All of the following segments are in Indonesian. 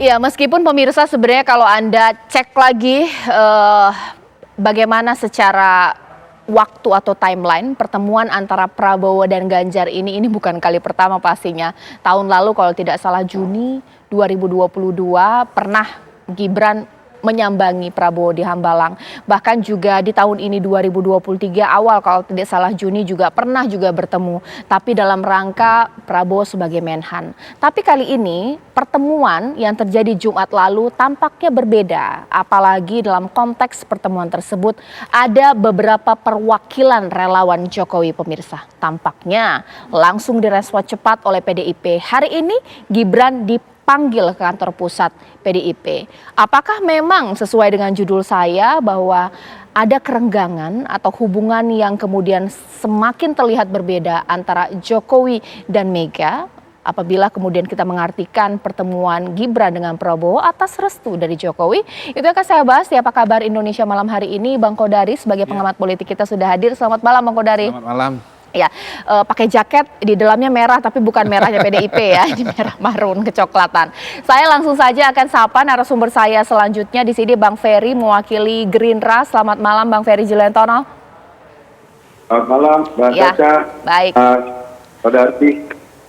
Iya, meskipun pemirsa sebenarnya kalau Anda cek lagi bagaimana secara waktu atau timeline pertemuan antara Prabowo dan Ganjar ini bukan kali pertama pastinya. Tahun lalu kalau tidak salah Juni 2022 pernah Gibran menyambangi Prabowo di Hambalang. Bahkan juga di tahun ini 2023 awal kalau tidak salah Juni juga pernah juga bertemu. Tapi dalam rangka Prabowo sebagai Menhan. Tapi kali ini pertemuan yang terjadi Jumat lalu tampaknya berbeda. Apalagi dalam konteks pertemuan tersebut ada beberapa perwakilan relawan Jokowi pemirsa. Tampaknya langsung direspon cepat oleh PDIP. Hari ini Gibran dipanggil ke kantor pusat PDIP. Apakah memang sesuai dengan judul saya bahwa ada kerenggangan atau hubungan yang kemudian semakin terlihat berbeda antara Jokowi dan Mega apabila kemudian kita mengartikan pertemuan Gibran dengan Prabowo atas restu dari Jokowi? Itu akan saya bahas di Apa Kabar Indonesia malam hari ini. Bang Kodari sebagai pengamat politik kita sudah hadir. Selamat malam Bang Kodari. Selamat malam. Ya, pakai jaket di dalamnya merah tapi bukan merahnya PDIP ya, ini merah marun kecoklatan. Saya langsung saja akan sapa narasumber saya selanjutnya di sini Bang Ferry mewakili Gerindra. Selamat malam Bang Ferry Jilentono. Selamat malam Mbak Caca. Baik. Pada Arti.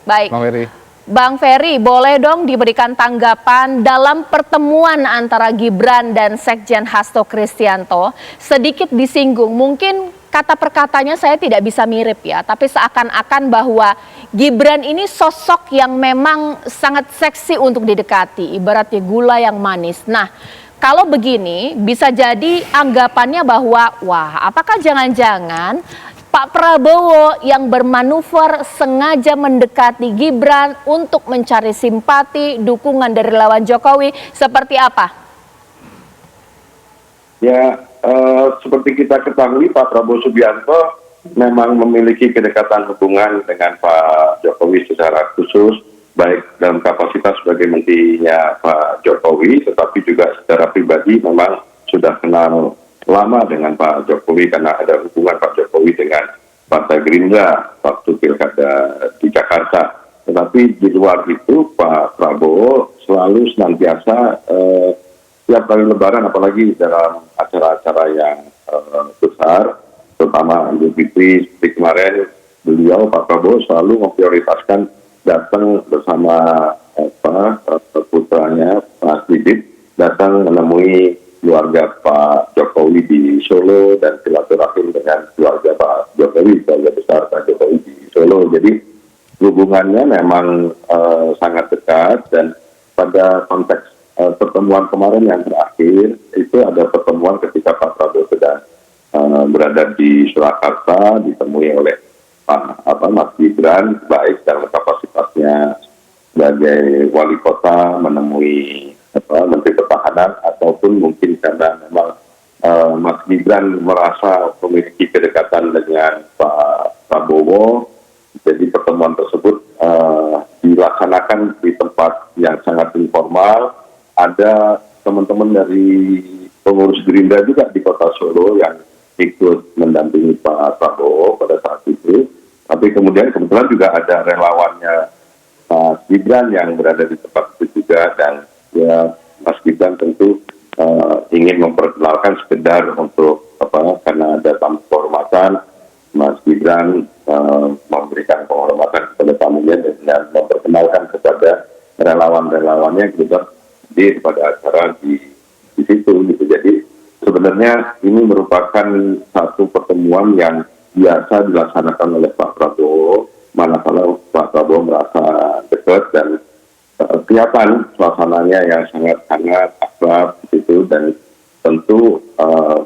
Baik. Bang Ferry. Bang Ferry, boleh dong diberikan tanggapan dalam pertemuan antara Gibran dan Sekjen Hasto Kristianto. Sedikit disinggung, mungkin kata perkatanya saya tidak bisa mirip ya, tapi seakan-akan bahwa Gibran ini sosok yang memang sangat seksi untuk didekati, ibaratnya gula yang manis. Nah, kalau begini bisa jadi anggapannya bahwa wah, apakah jangan-jangan Pak Prabowo yang bermanuver sengaja mendekati Gibran untuk mencari simpati, dukungan dari lawan Jokowi, seperti apa? Ya, seperti kita ketahui Pak Prabowo Subianto memang memiliki kedekatan hubungan dengan Pak Jokowi secara khusus, baik dalam kapasitas sebagai menterinya Pak Jokowi, tetapi juga secara pribadi memang sudah kenal lama dengan Pak Jokowi karena ada hubungan Pak Jokowi dengan Partai Gerindra waktu pilkada di Jakarta. Tetapi di luar itu Pak Prabowo selalu senantiasa setiap kali Lebaran, apalagi dalam acara-acara yang besar, terutama Idul Fitri seperti kemarin, beliau Pak Prabowo selalu memprioritaskan datang bersama putranya Mas Didit, datang menemui keluarga Pak Jokowi di Solo dan silaturahim dengan keluarga Pak Jokowi, keluarga besar Pak Jokowi di Solo. Jadi hubungannya memang sangat dekat, dan pada konteks pertemuan kemarin yang terakhir itu ada pertemuan ketika Pak Prabowo sedang berada di Surakarta, ditemui oleh Mas Gibran, baik dalam kapasitasnya sebagai wali kota menemui Menteri Pertahanan, ataupun mungkin karena memang Mas Gibran merasa memiliki kedekatan dengan Pak Prabowo. Jadi pertemuan tersebut dilaksanakan di tempat yang sangat informal. Ada teman-teman dari pengurus Gerindra juga di kota Solo yang ikut mendampingi Pak Prabowo pada saat itu. Tapi kemudian kebetulan juga ada relawannya Mas Gibran yang berada di tempat itu juga, dan ya Mas Gibran tentu ingin memperkenalkan sekedar untuk karena ada tamu kehormatan, Mas Gibran memberikan penghormatan kepada tamunya dan memperkenalkan kepada relawan-relawannya juga di pada acara di situ gitu. Jadi sebenarnya ini merupakan satu pertemuan yang biasa dilaksanakan oleh Pak Prabowo, manakala Pak Prabowo merasa dekat dan kelihatan suasananya yang sangat hangat, akrab gitu. Dan tentu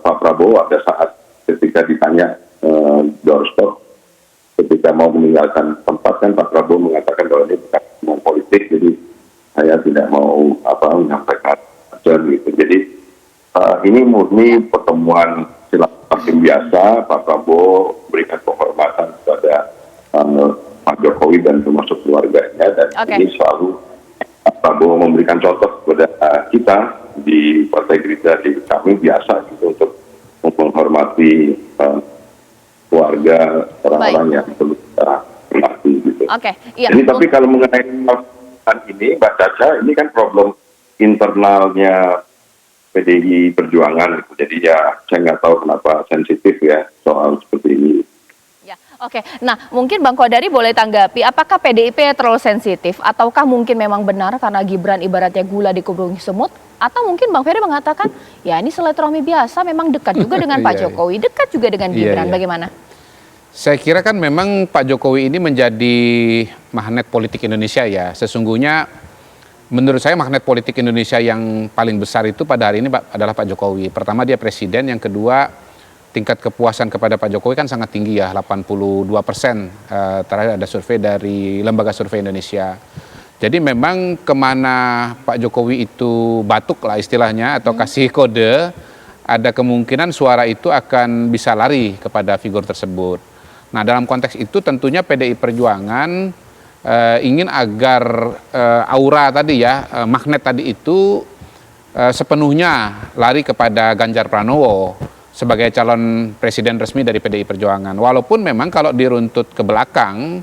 Pak Prabowo ada saat ketika ditanya doorstop ketika mau meninggalkan tempat, kan Pak Prabowo mengatakan bahwa ini bukan ngomong politik, jadi saya tidak mau menyampaikan gitu. Jadi ini murni pertemuan silaturahim biasa. Pak Prabowo berikan penghormatan kepada Pak Jokowi dan termasuk keluarganya, dan ini selalu Pak Prabowo memberikan contoh kepada kita di Partai Gerindra, di kami biasa gitu untuk menghormati keluarga orang-orang yang perlu kita hormati gitu. Iya. Jadi tapi kalau mengenai ini Mbak Caca, ini kan problem internalnya PDI Perjuangan. Jadi ya saya nggak tahu kenapa sensitif ya soal seperti ini. Ya, oke. Nah, mungkin Bang Kodari boleh tanggapi, apakah PDIP terlalu sensitif, ataukah mungkin memang benar karena Gibran ibaratnya gula di kubur semut, atau mungkin Bang Ferry mengatakan, ya ini silaturahmi biasa, memang dekat juga dengan Pak Jokowi, dekat juga dengan Gibran, bagaimana? Saya kira kan memang Pak Jokowi ini menjadi magnet politik Indonesia ya. Sesungguhnya menurut saya magnet politik Indonesia yang paling besar itu pada hari ini adalah Pak Jokowi. Pertama dia presiden, yang kedua tingkat kepuasan kepada Pak Jokowi kan sangat tinggi ya, 82%. Terakhir ada survei dari Lembaga Survei Indonesia. Jadi memang kemana Pak Jokowi itu batuk lah istilahnya atau kasih kode, ada kemungkinan suara itu akan bisa lari kepada figur tersebut. Nah dalam konteks itu tentunya PDI Perjuangan ingin agar aura tadi ya, magnet tadi itu sepenuhnya lari kepada Ganjar Pranowo sebagai calon presiden resmi dari PDI Perjuangan. Walaupun memang kalau diruntut ke belakang,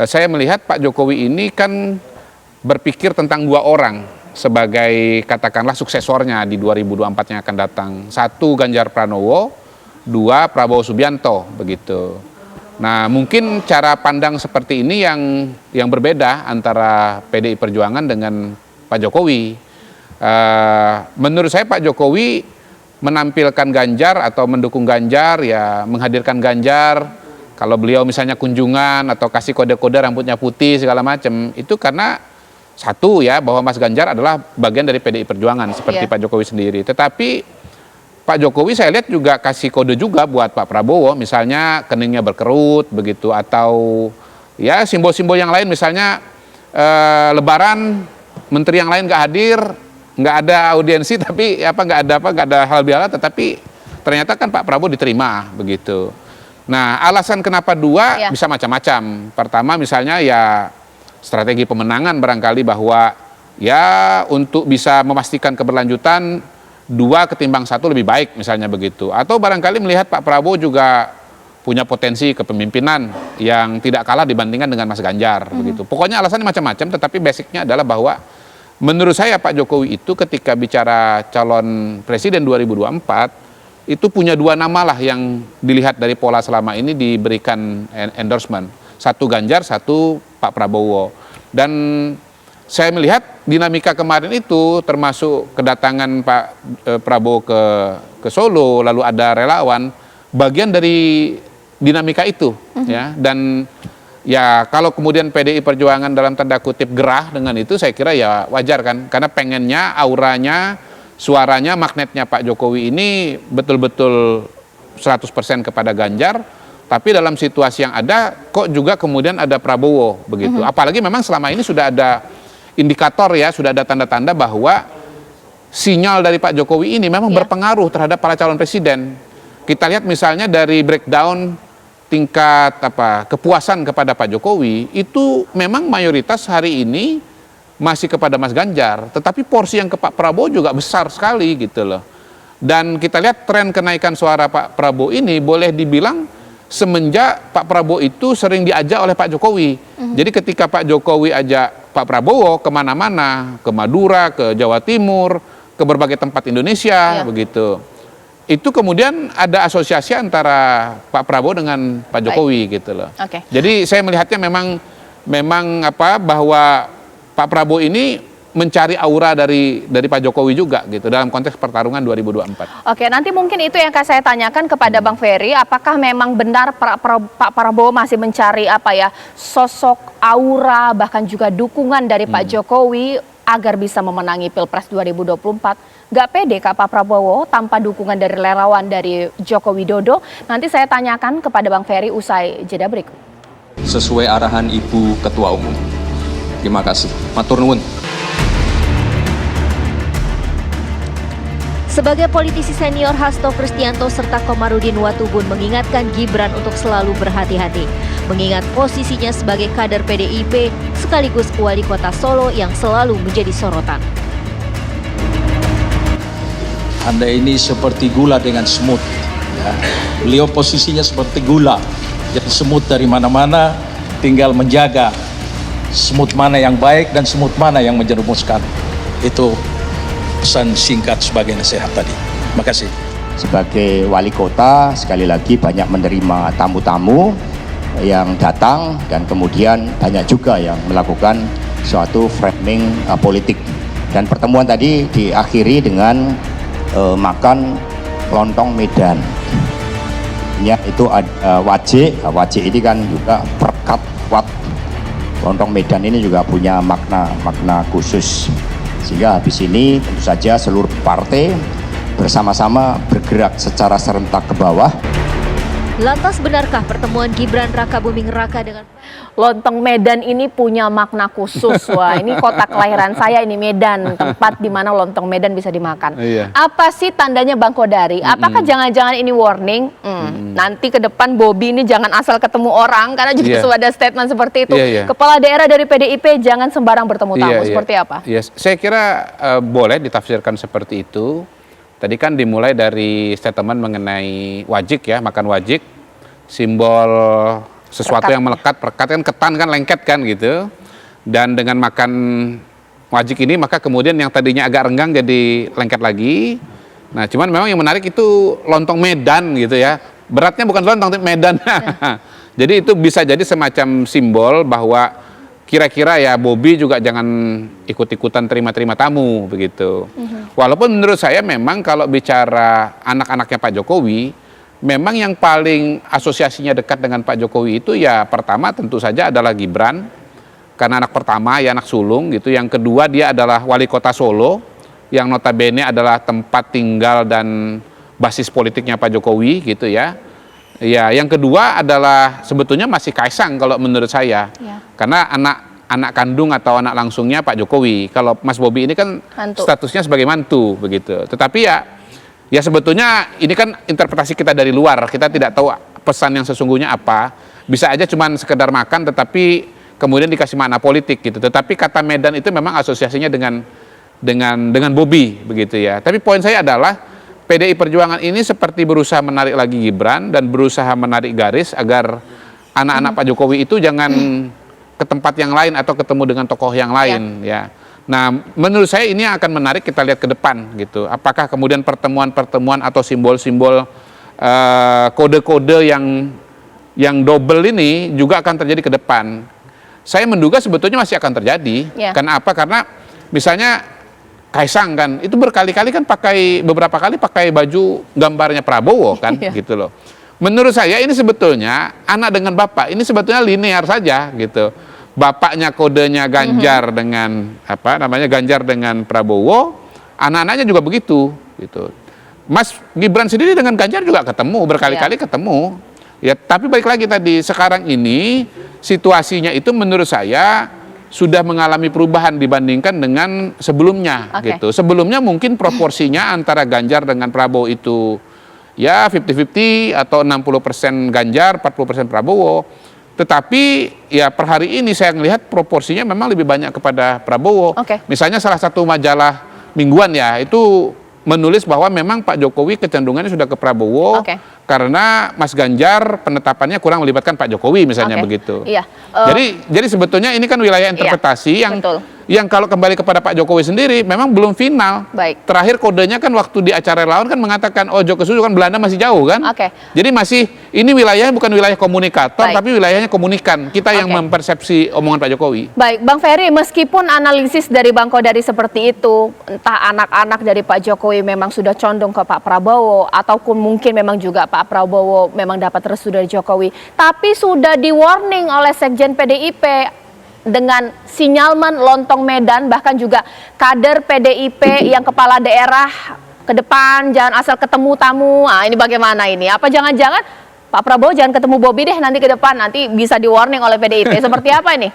saya melihat Pak Jokowi ini kan berpikir tentang dua orang sebagai katakanlah suksesornya di 2024 yang akan datang. Satu Ganjar Pranowo, dua Prabowo Subianto, begitu. Nah mungkin cara pandang seperti ini yang berbeda antara PDI Perjuangan dengan Pak Jokowi. Menurut saya Pak Jokowi menampilkan Ganjar atau mendukung Ganjar, ya menghadirkan Ganjar, kalau beliau misalnya kunjungan atau kasih kode-kode rambutnya putih segala macam, itu karena satu ya bahwa Mas Ganjar adalah bagian dari PDI Perjuangan seperti Pak Jokowi sendiri. Tetapi Pak Jokowi saya lihat juga kasih kode juga buat Pak Prabowo, misalnya keningnya berkerut begitu, atau ya simbol-simbol yang lain, misalnya Lebaran menteri yang lain nggak hadir, nggak ada audiensi, tapi nggak ada hal biasa, tetapi ternyata kan Pak Prabowo diterima begitu. Nah alasan kenapa dua bisa macam-macam. Pertama misalnya ya strategi pemenangan barangkali, bahwa ya untuk bisa memastikan keberlanjutan dua ketimbang satu lebih baik misalnya begitu. Atau barangkali melihat Pak Prabowo juga punya potensi kepemimpinan yang tidak kalah dibandingkan dengan Mas Ganjar begitu. Pokoknya alasannya macam-macam, tetapi basicnya adalah bahwa menurut saya Pak Jokowi itu ketika bicara calon presiden 2024 itu punya dua nama lah yang dilihat dari pola selama ini diberikan endorsement. Satu Ganjar, satu Pak Prabowo. Dan saya melihat dinamika kemarin itu termasuk kedatangan Pak Prabowo ke Solo, lalu ada relawan, bagian dari dinamika itu ya. Dan ya kalau kemudian PDI Perjuangan dalam tanda kutip gerah dengan itu, saya kira ya wajar kan, karena pengennya auranya, suaranya, magnetnya Pak Jokowi ini betul-betul 100% kepada Ganjar, tapi dalam situasi yang ada kok juga kemudian ada Prabowo begitu. Apalagi memang selama ini sudah ada indikator ya, sudah ada tanda-tanda bahwa sinyal dari Pak Jokowi ini memang berpengaruh terhadap para calon presiden. Kita lihat misalnya dari breakdown tingkat kepuasan kepada Pak Jokowi itu memang mayoritas hari ini masih kepada Mas Ganjar, tetapi porsi yang ke Pak Prabowo juga besar sekali gitu loh. Dan kita lihat tren kenaikan suara Pak Prabowo ini boleh dibilang semenjak Pak Prabowo itu sering diajak oleh Pak Jokowi. Jadi ketika Pak Jokowi ajak Pak Prabowo kemana-mana, ke Madura, ke Jawa Timur, ke berbagai tempat Indonesia begitu, itu kemudian ada asosiasi antara Pak Prabowo dengan Pak Jokowi gitu loh. Jadi saya melihatnya memang bahwa Pak Prabowo ini mencari aura dari Pak Jokowi juga gitu dalam konteks pertarungan 2024. Oke, nanti mungkin itu yang akan saya tanyakan kepada Bang Ferry, apakah memang benar Pak Prabowo masih mencari sosok aura bahkan juga dukungan dari Pak Jokowi agar bisa memenangi Pilpres 2024. Nggak pede Kak Pak Prabowo tanpa dukungan dari relawan dari Joko Widodo? Nanti saya tanyakan kepada Bang Ferry usai jeda berikut. Sesuai arahan Ibu Ketua Umum. Terima kasih. Matur nuwun. Sebagai politisi senior, Hasto Kristianto serta Komarudin Watubun mengingatkan Gibran untuk selalu berhati-hati, mengingat posisinya sebagai kader PDIP sekaligus wali kota Solo yang selalu menjadi sorotan. Anda ini seperti gula dengan semut. Ya. Beliau posisinya seperti gula, jadi semut dari mana-mana, tinggal menjaga semut mana yang baik dan semut mana yang menjerumuskan. Itu pesan singkat sebagai nasihat tadi. Terima kasih. Sebagai wali kota, sekali lagi banyak menerima tamu-tamu yang datang dan kemudian banyak juga yang melakukan suatu framing politik. Dan pertemuan tadi diakhiri dengan makan lontong Medan. Ya, itu ada wajik ini kan juga perkat kuat. Lontong Medan ini juga punya makna khusus. Sehingga habis ini tentu saja seluruh partai bersama-sama bergerak secara serentak ke bawah. Lantas benarkah pertemuan Gibran Rakabuming Raka dengan Lontong Medan ini punya makna khusus. Wah, ini kota kelahiran saya, ini Medan, tempat di mana lontong Medan bisa dimakan. Iya. Apa sih tandanya Bang Kodari? Apakah jangan-jangan ini warning? Nanti ke depan Bobi ini jangan asal ketemu orang, karena juga sudah ada statement seperti itu. Kepala daerah dari PDIP jangan sembarang bertemu tamu. Seperti apa? Saya kira boleh ditafsirkan seperti itu. Tadi kan dimulai dari statement mengenai wajik ya, makan wajik, simbol sesuatu yang melekat, perekat kan, ketan kan, lengket kan gitu. Dan dengan makan wajik ini maka kemudian yang tadinya agak renggang jadi lengket lagi. Nah cuman memang yang menarik itu lontong Medan gitu ya. Beratnya bukan lontong, tapi Medan. Jadi itu bisa jadi semacam simbol bahwa kira-kira ya Bobi juga jangan ikut-ikutan terima-terima tamu begitu. Walaupun menurut saya memang kalau bicara anak-anaknya Pak Jokowi, memang yang paling asosiasinya dekat dengan Pak Jokowi itu ya pertama tentu saja adalah Gibran, karena anak pertama ya anak sulung gitu. Yang kedua dia adalah wali kota Solo, yang notabene adalah tempat tinggal dan basis politiknya Pak Jokowi gitu ya. Ya, yang kedua adalah sebetulnya masih Kaisang kalau menurut saya, karena anak kandung atau anak langsungnya Pak Jokowi. Kalau Mas Bobi ini kan statusnya sebagai mantu begitu. Tetapi ya sebetulnya ini kan interpretasi kita dari luar, kita tidak tahu pesan yang sesungguhnya apa. Bisa aja cuman sekedar makan, tetapi kemudian dikasih makna politik gitu. Tetapi kata Medan itu memang asosiasinya dengan Bobi begitu ya. Tapi poin saya adalah PDI Perjuangan ini seperti berusaha menarik lagi Gibran dan berusaha menarik garis agar anak-anak Pak Jokowi itu jangan ke tempat yang lain atau ketemu dengan tokoh yang lain ya. Nah, menurut saya ini akan menarik kita lihat ke depan gitu. Apakah kemudian pertemuan-pertemuan atau simbol-simbol kode-kode yang double ini juga akan terjadi ke depan. Saya menduga sebetulnya masih akan terjadi. Karena apa? Karena misalnya Kaisang kan itu berkali-kali kan beberapa kali pakai baju gambarnya Prabowo kan gitu loh. Menurut saya ini sebetulnya anak dengan bapak ini sebetulnya linear saja gitu. Bapaknya kodenya Ganjar dengan Ganjar dengan Prabowo, anak-anaknya juga begitu gitu. Mas Gibran sendiri dengan Ganjar juga ketemu berkali-kali ketemu. Ya, tapi balik lagi tadi sekarang ini situasinya itu menurut saya sudah mengalami perubahan dibandingkan dengan sebelumnya gitu. Sebelumnya mungkin proporsinya antara Ganjar dengan Prabowo itu ya 50-50 atau 60% Ganjar, 40% Prabowo. Tetapi ya per hari ini saya melihat proporsinya memang lebih banyak kepada Prabowo. Misalnya salah satu majalah mingguan ya itu menulis bahwa memang Pak Jokowi kecenderungannya sudah ke Prabowo karena Mas Ganjar penetapannya kurang melibatkan Pak Jokowi misalnya begitu. Jadi sebetulnya ini kan wilayah interpretasi yang kalau kembali kepada Pak Jokowi sendiri memang belum final. Terakhir kodenya kan waktu di acara relawan kan mengatakan ojo ke susu kan Belanda masih jauh kan. Jadi masih ini wilayahnya bukan wilayah komunikator tapi wilayahnya komunikan. Kita yang mempersepsi omongan Pak Jokowi. Baik, Bang Ferry, meskipun analisis dari Bang Kodari seperti itu, entah anak-anak dari Pak Jokowi memang sudah condong ke Pak Prabowo ataupun mungkin memang juga Pak Prabowo memang dapat restu dari Jokowi, tapi sudah di warning oleh Sekjen PDIP dengan sinyalmen lontong Medan, bahkan juga kader PDIP yang kepala daerah ke depan jangan asal ketemu tamu. Nah, ini bagaimana ini? Apa jangan-jangan Pak Prabowo jangan ketemu Bobi deh nanti ke depan, nanti bisa di warning oleh PDIP. Seperti apa ini?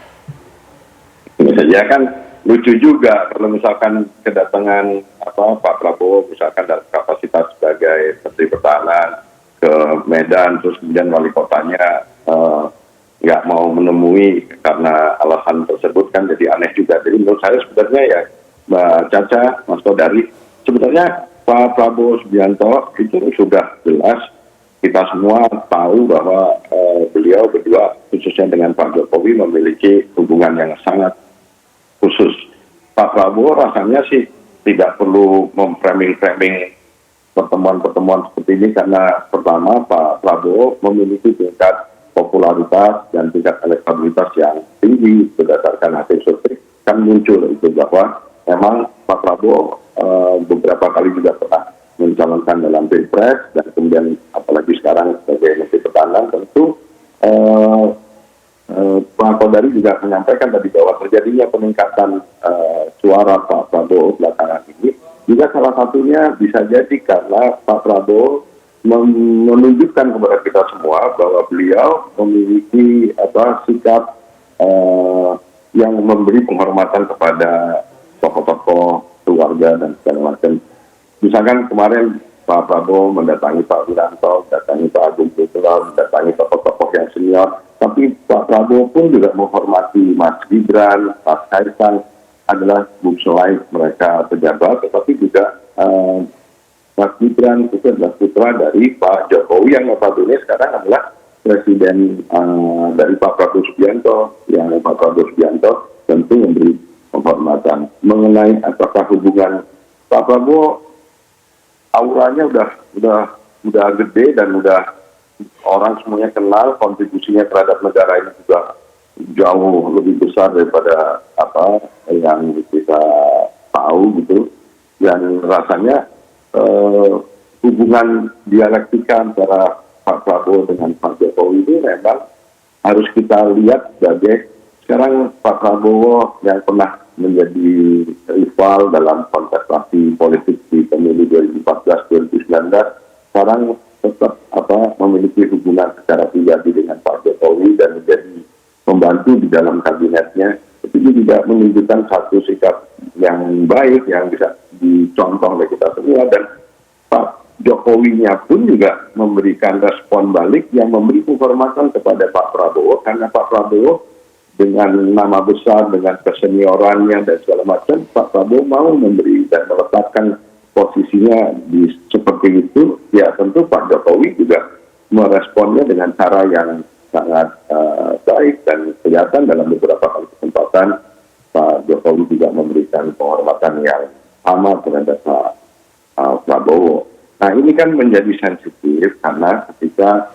Ini saja kan lucu juga kalau misalkan kedatangan Pak Prabowo misalkan dalam kapasitas sebagai Menteri Pertahanan ke Medan, terus kemudian wali kotanya nggak mau menemui karena alasan tersebut kan jadi aneh juga. Jadi menurut saya sebenarnya ya Mbak Caca, Mas Kodari, sebenarnya Pak Prabowo Subianto itu sudah jelas kita semua tahu bahwa beliau berdua khususnya dengan Pak Jokowi memiliki hubungan yang sangat khusus. Pak Prabowo rasanya sih tidak perlu memframing-framing pertemuan-pertemuan seperti ini karena pertama Pak Prabowo memiliki tingkat popularitas dan tingkat elektabilitas yang tinggi berdasarkan hasil survei. Kan muncul itu bahwa memang Pak Prabowo beberapa kali juga pernah mencalonkan dalam Pilpres dan kemudian apalagi sekarang sebagai Menteri Pertahanan tentu Pak Kodari juga menyampaikan tadi bahwa terjadinya peningkatan suara Pak Prabowo belakangan ini juga salah satunya bisa jadi karena Pak Prabowo menunjukkan kepada kita semua bahwa beliau memiliki sikap yang memberi penghormatan kepada tokoh-tokoh keluarga dan segala macam. Misalkan kemarin Pak Prabowo mendatangi Pak Wiranto, mendatangi Pak Agung Putra, mendatangi tokoh-tokoh yang senior, tapi Pak Prabowo pun juga menghormati Mas Gibran, Mas Kaisang adalah selain mereka pejabat, tetapi juga Mas Gibran itu adalah putra dari Pak Jokowi yang notabene sekarang adalah presiden dari Pak Prabowo Subianto, yang Pak Prabowo Subianto tentu memberi penghormatan mengenai apakah hubungan Pak Prabowo auranya udah gede dan udah orang semuanya kenal, kontribusinya terhadap negara ini juga jauh lebih besar daripada apa yang kita tahu gitu. Dan rasanya hubungan dialektika antara Pak Prabowo dengan Pak Jokowi itu memang harus kita lihat sebagai sekarang Pak Prabowo yang pernah menjadi rival dalam kontestasi politik di pemilu 2014-2019 sekarang tetap memiliki hubungan secara pribadi dengan Pak Jokowi dan menjadi membantu di dalam kabinetnya. Itu juga menunjukkan satu sikap yang baik yang bisa dicontoh oleh kita semua, dan Pak Jokowinya pun juga memberikan respon balik yang memberi penghormatan kepada Pak Prabowo karena Pak Prabowo dengan nama besar, dengan keseniorannya dan segala macam, Pak Prabowo mau memberi dan meletakkan posisinya di seperti itu. Ya tentu Pak Jokowi juga meresponnya dengan cara yang sangat baik dan kelihatan dalam beberapa kali kesempatan Pak Jokowi juga memberikan penghormatan yang sama terhadap Pak Prabowo. Nah ini kan menjadi sensitif karena ketika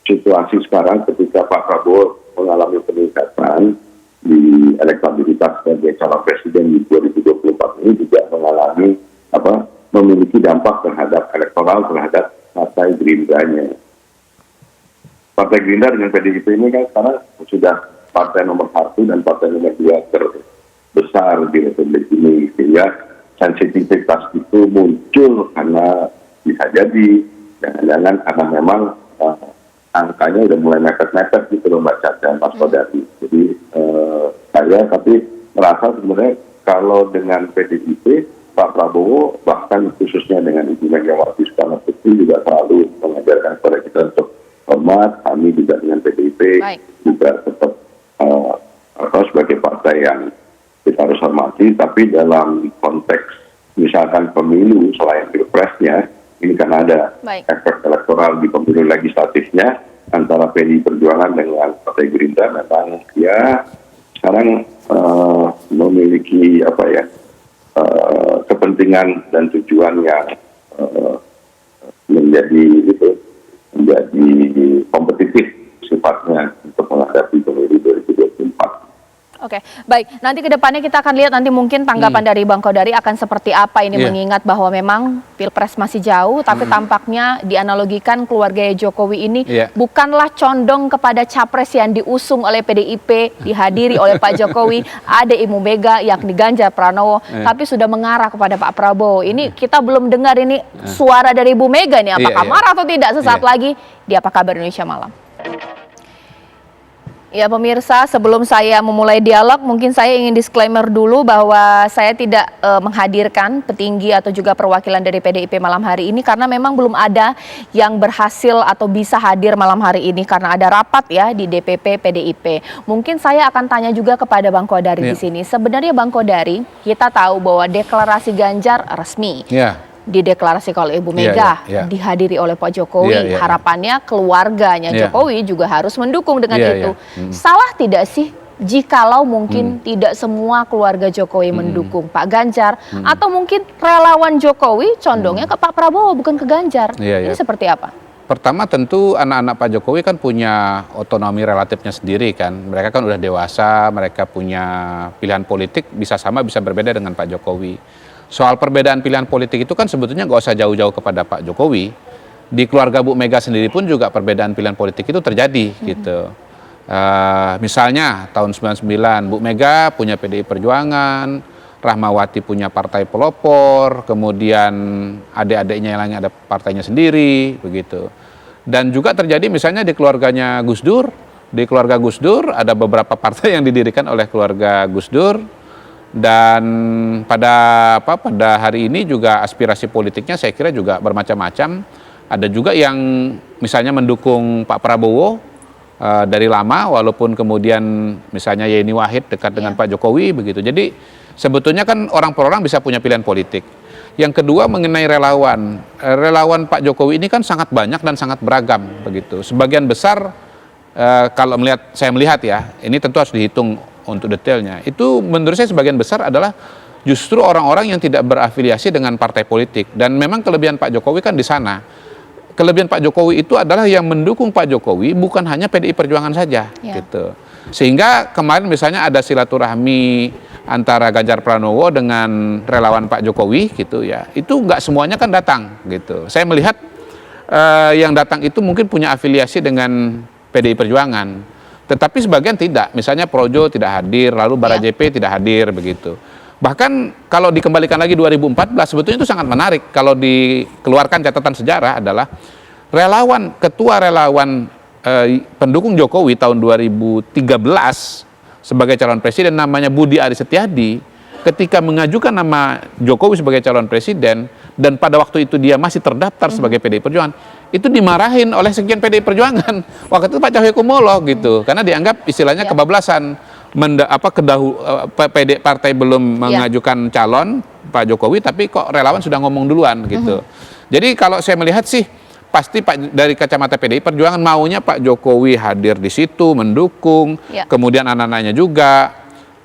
situasi sekarang ketika Pak Prabowo mengalami peningkatan di elektabilitas sebagai calon presiden di 2024 ini juga mengalami memiliki dampak terhadap elektoral terhadap Partai Gerindra-nya. Partai Gerindra dengan PDIP ini kan sekarang sudah partai nomor 1 dan partai nomor 2 terbesar di Republik ini, sehingga sensitivitas itu muncul karena bisa jadi jangan-jangan karena memang angkanya udah mulai mepet-mepet gitu loh Mbak Caca, Mas Kodari. Jadi saya tapi merasa sebenarnya kalau dengan PDIP, Pak Prabowo bahkan khususnya dengan Ibu Megawati Soekarno Putri juga selalu mengajarkan kepada kita untuk hormat. Kami juga dengan PDIP juga tetap sebagai partai yang kita harus hormati, tapi dalam konteks misalkan pemilu selain pilpresnya, ini kan ada efek elektoral di pemilu legislatifnya antara PDI Perjuangan dengan Partai Gerindra. Memang ya sekarang memiliki kepentingan dan tujuan yang menjadi kompetitif sifatnya untuk menghadapi pemilu 2024. Oke, baik. Nanti ke depannya kita akan lihat nanti mungkin tanggapan dari Bang Kodari akan seperti apa ini, mengingat bahwa memang Pilpres masih jauh, tapi tampaknya dianalogikan keluarga Jokowi ini bukanlah condong kepada capres yang diusung oleh PDIP, dihadiri oleh Pak Jokowi, ada Ibu Mega yakni Ganjar Pranowo, tapi sudah mengarah kepada Pak Prabowo. Ini kita belum dengar ini suara dari Ibu Mega nih, apakah marah atau tidak sesaat lagi di Apa Kabar Indonesia Malam. Ya pemirsa, sebelum saya memulai dialog, mungkin saya ingin disclaimer dulu bahwa saya tidak menghadirkan petinggi atau juga perwakilan dari PDIP malam hari ini karena memang belum ada yang berhasil atau bisa hadir malam hari ini karena ada rapat ya di DPP PDIP. Mungkin saya akan tanya juga kepada Bang Kodari di sini. Sebenarnya Bang Kodari, kita tahu bahwa deklarasi Ganjar resmi. Dideklarasikan oleh Ibu Mega, dihadiri oleh Pak Jokowi. Harapannya keluarganya Jokowi juga harus mendukung dengan itu. Salah tidak sih jikalau mungkin tidak semua keluarga Jokowi mendukung Pak Ganjar, atau mungkin relawan Jokowi condongnya ke Pak Prabowo bukan ke Ganjar. Ini seperti apa? Pertama tentu anak-anak Pak Jokowi kan punya otonomi relatifnya sendiri kan. Mereka kan udah dewasa, mereka punya pilihan politik bisa sama bisa berbeda dengan Pak Jokowi. Soal perbedaan pilihan politik itu kan sebetulnya nggak usah jauh-jauh kepada Pak Jokowi. Di keluarga Bu Mega sendiri pun juga perbedaan pilihan politik itu terjadi gitu. Misalnya tahun 99 Bu Mega punya PDI Perjuangan, Rahmawati punya partai pelopor, kemudian adik-adiknya yang lain ada partainya sendiri, begitu. Dan juga terjadi misalnya di keluarganya Gus Dur, di keluarga Gus Dur ada beberapa partai yang didirikan oleh keluarga Gus Dur, dan pada hari ini juga aspirasi politiknya saya kira juga bermacam-macam. Ada juga yang misalnya mendukung Pak Prabowo dari lama, walaupun kemudian misalnya Yeni Wahid dekat dengan Pak Jokowi, begitu. Jadi sebetulnya kan orang per orang bisa punya pilihan politik. Yang kedua mengenai relawan, relawan Pak Jokowi ini kan sangat banyak dan sangat beragam, begitu. Sebagian besar kalau saya melihat ya, ini tentu harus dihitung untuk detailnya. Itu menurut saya sebagian besar adalah justru orang-orang yang tidak berafiliasi dengan partai politik. Dan memang kelebihan Pak Jokowi kan di sana. Kelebihan Pak Jokowi itu adalah yang mendukung Pak Jokowi bukan hanya PDI Perjuangan saja, gitu. Sehingga kemarin misalnya ada silaturahmi antara Ganjar Pranowo dengan relawan Pak Jokowi gitu ya, itu nggak semuanya kan datang gitu. Saya melihat yang datang itu mungkin punya afiliasi dengan PDI Perjuangan, tetapi sebagian tidak. Misalnya Projo tidak hadir, lalu Barajepe tidak hadir, begitu. Bahkan kalau dikembalikan lagi 2014 sebetulnya itu sangat menarik kalau dikeluarkan catatan sejarah adalah ketua relawan pendukung Jokowi tahun 2013 sebagai calon presiden namanya Budi Aris Setiadi, ketika mengajukan nama Jokowi sebagai calon presiden dan pada waktu itu dia masih terdaftar sebagai PDI Perjuangan, itu dimarahin oleh sekjen PDI Perjuangan waktu itu Pak Cahyokumolo gitu, karena dianggap istilahnya kebablasan, partai belum mengajukan calon Pak Jokowi tapi kok relawan sudah ngomong duluan gitu. Jadi kalau saya melihat sih pasti dari kacamata PDI Perjuangan maunya Pak Jokowi hadir di situ, mendukung, kemudian anak-anaknya juga.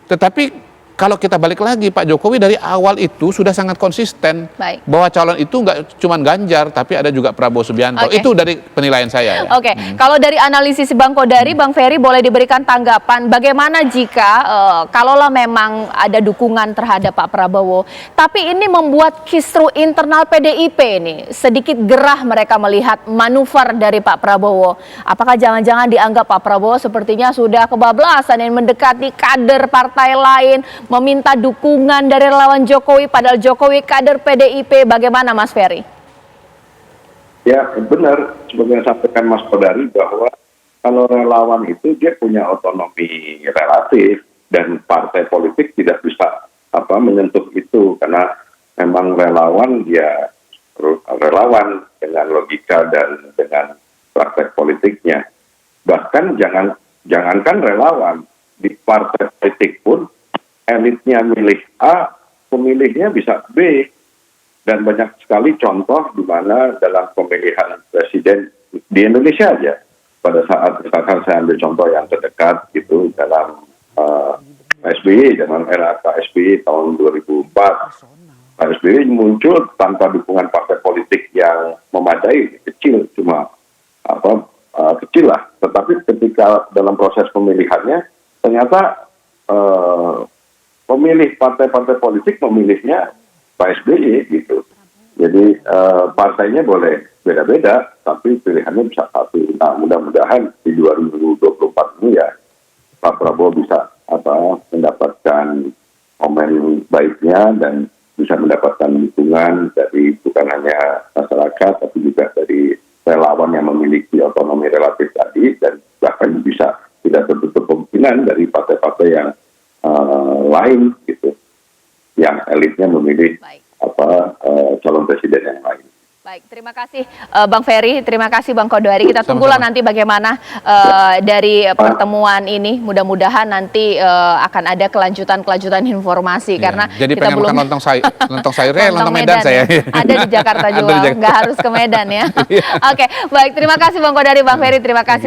Tetapi kalau kita balik lagi, Pak Jokowi dari awal itu sudah sangat konsisten bahwa calon itu nggak cuma Ganjar, tapi ada juga Prabowo Subianto. Itu dari penilaian saya. Ya. Kalau dari analisis Bang Kodari, Bang Ferry boleh diberikan tanggapan bagaimana jika kalaulah memang ada dukungan terhadap Pak Prabowo, tapi ini membuat kisru internal PDIP ini sedikit gerah mereka melihat manuver dari Pak Prabowo. Apakah jangan-jangan dianggap Pak Prabowo sepertinya sudah kebablasan yang mendekati kader partai lain, meminta dukungan dari relawan Jokowi, padahal Jokowi kader PDIP, bagaimana Mas Ferry? Ya benar, seperti yang sampaikan Mas Kodari bahwa kalau relawan itu dia punya otonomi relatif dan partai politik tidak bisa menyentuh itu karena memang relawan dia relawan dengan logika dan dengan praktek politiknya. Bahkan jangankan relawan, di partai politik pun elitnya milih A, pemilihnya bisa B. Dan banyak sekali contoh di mana dalam pemilihan presiden di Indonesia aja, pada saat misalkan saya ambil contoh yang terdekat gitu dalam SBY, dalam era Pak SBY tahun 2004, Pak SBY muncul tanpa dukungan partai politik yang memadai, kecil, cuma kecil lah. Tetapi ketika dalam proses pemilihannya ternyata pemilih partai-partai politik memilihnya Pak SBY gitu. Jadi partainya boleh beda-beda, tapi pilihannya bisa satu. Nah, mudah-mudahan di 2024 ini ya Pak Prabowo bisa mendapatkan momen baiknya dan bisa mendapatkan dukungan dari bukan hanya masyarakat, tapi juga dari relawan yang memiliki otonomi relatif tadi, dan bahkan bisa tidak tertutup kemungkinan dari partai-partai yang lain gitu, yang elitnya memilih calon presiden yang lain. Baik, terima kasih Bang Ferry, terima kasih Bang Kodari. Kita tunggulah nanti bagaimana dari pertemuan ini. Mudah-mudahan nanti akan ada kelanjutan informasi karena jadi kita belum makan lontong sayurnya lontong Medan saya. Ada di Jakarta juga, nggak harus ke Medan ya. Oke, baik, terima kasih Bang Kodari, Bang Ferry, terima kasih.